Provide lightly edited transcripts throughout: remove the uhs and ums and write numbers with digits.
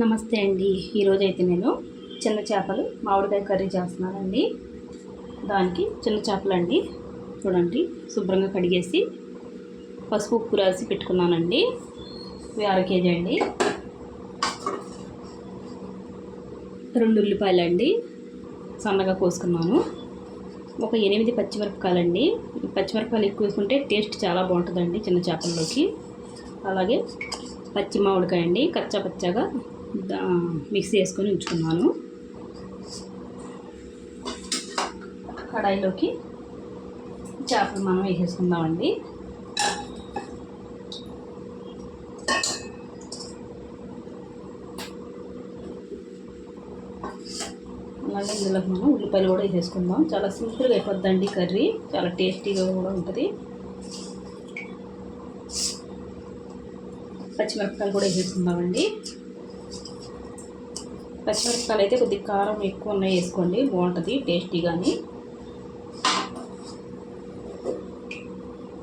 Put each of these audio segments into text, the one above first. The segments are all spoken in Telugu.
నమస్తే అండి. ఈరోజు అయితే నేను చిన్న చేపలు మామిడికాయ కర్రీ చేస్తున్నానండి. దానికి చిన్న చేపలు అండి, చూడండి శుభ్రంగా కడిగేసి పసుపు ఉప్పు రాసి పెట్టుకున్నానండి. ఇవి 1/2 కేజీ అండి. 2 ఉల్లిపాయలు అండి, సన్నగా కోసుకున్నాను. ఒక 8 పచ్చిమిరపకాయలు అండి. పచ్చిమిరపకాయలు ఎక్కువ వేసుకుంటే టేస్ట్ చాలా బాగుంటుందండి చిన్న చేపల్లోకి. అలాగే పచ్చి మామిడికాయ అండి, కచ్చా పచ్చగా మిక్సీ చేసుకొని ఉంచుకున్నాను. కడాయిలోకి చేపలు మనం వేసేసుకుందామండి. అలాగే ఇందులోకి మనం ఉల్లిపాయలు కూడా వేసేసుకుందాం. చాలా సింపుల్గా అయిపోద్దండి కర్రీ, చాలా టేస్టీగా కూడా ఉంటుంది. పచ్చిమిరపకాయలు కూడా వేసేసుకుందామండి. పచ్చిమిరపకాయలు అయితే కొద్దిగా కారం ఎక్కువ ఉన్నాయి వేసుకోండి, బాగుంటుంది టేస్టీగాని.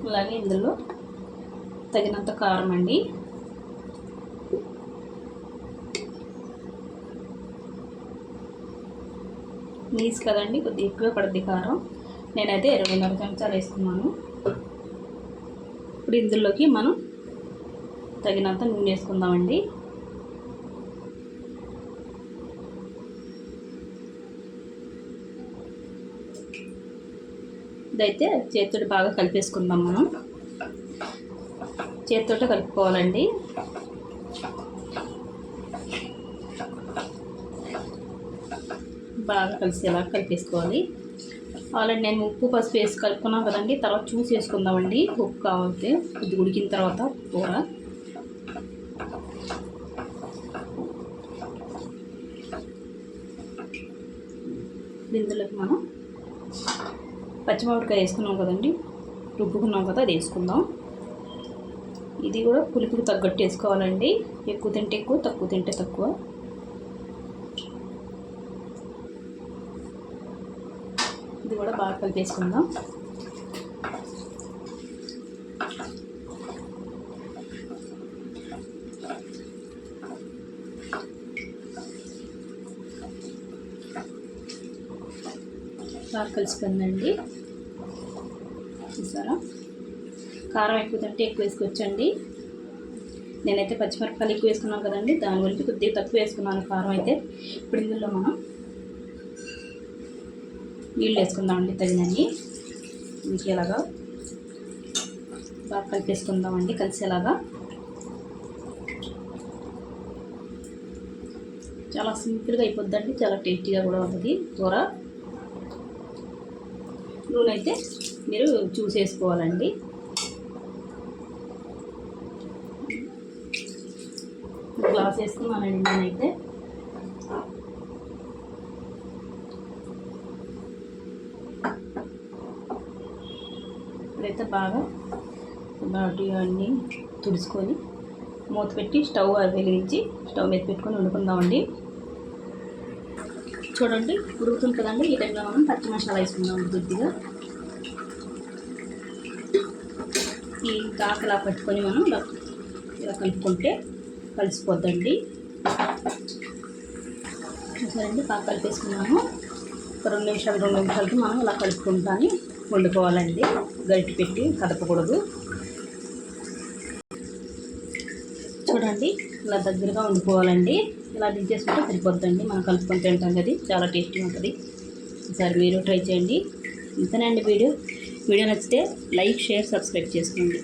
అలాగే ఇందులో తగినంత కారం అండి. నీసు కదండి, కొద్దిగా ఎక్కువ పడుద్ది కారం. నేనైతే 24 చెంచాలు వేసుకున్నాను. ఇప్పుడు ఇందులోకి మనం తగినంత నూనె వేసుకుందామండి. ఇదైతే చేతితో బాగా కలిపేసుకుందాం. మనం చేతితో కలుపుకోవాలండి. బాగా కలిసేలా కలిపేసుకోవాలి. ఆల్రెడీ నేను ఉప్పు పసుపు వేసి కలుపుకున్నాం కదండి, తర్వాత చూసి వేసుకుందామండి ఉప్పు కావాలంటే. ఇది ఉడికిన తర్వాత కూర ఇందులోకి మనం పచ్చిమిరపకాయ వేసుకున్నాం కదండి, రుబ్బుకున్నాం కదా, అది వేసుకుందాం. ఇది కూడా పులుపుకి తగ్గట్టు వేసుకోవాలండి. ఎక్కువ తింటే ఎక్కువ, తక్కువ తింటే తక్కువ. ఇది కూడా బాగా కలిపేసుకుందాం. బాగా కలిసిపోయిందండి. చూసారా, కారం ఎక్కువ తింటే ఎక్కువ వేసుకోవచ్చండి. నేనైతే పచ్చిమిరపకాయలు ఎక్కువ వేసుకున్నాను కదండి, దాని గురించి కొద్దిగా తక్కువ వేసుకున్నాను కారం అయితే. ఇప్పుడు ఇందులో మనం నీళ్ళు వేసుకుందామండి, తగినన్ని. ఇంకేలాగా బాగా కలిపేసుకుందామండి, కలిసేలాగా. చాలా సింపుల్గా అయిపోద్దండి, చాలా టేస్టీగా కూడా ఉంటుంది కూర. నూనె అయితే మీరు చూసేసుకోవాలండి. గ్లాస్ వేసుకున్నానండి నేనైతే. ఇప్పుడైతే బాగా అన్నీ తుడుచుకొని మూత పెట్టి స్టవ్ వెలిగించి స్టవ్ మీద పెట్టుకొని వండుకుందామండి. చూడండి ఉడుకుతుంది కదండి, ఈ టైంలో మనం పచ్చి మసాలా వేసుకుందాం కొద్దిగా. ఈ కాకలా పెట్టుకొని మనం ఇలా కలుపుకుంటే కలిసిపోద్దండి. చూసారండి, బాగా కలిపేసుకున్నాము. ఒక 2 నిమిషాలకి మనం ఇలా కలుపుకుంటాని వండుకోవాలండి. గరిటె పెట్టి కదపకూడదు. చూడండి, ఇలా దగ్గరగా వండుకోవాలండి. ఇలా దించేసుకుంటే సరిపోద్దండి. మనం కలుపుకొని తింటాం కదా, చాలా టేస్టీగా ఉంటుంది. ఈసారి మీరు ట్రై చేయండి. ఇంతేనండి వీడియో నచ్చితే లైక్, షేర్, సబ్స్క్రైబ్ చేసుకోండి.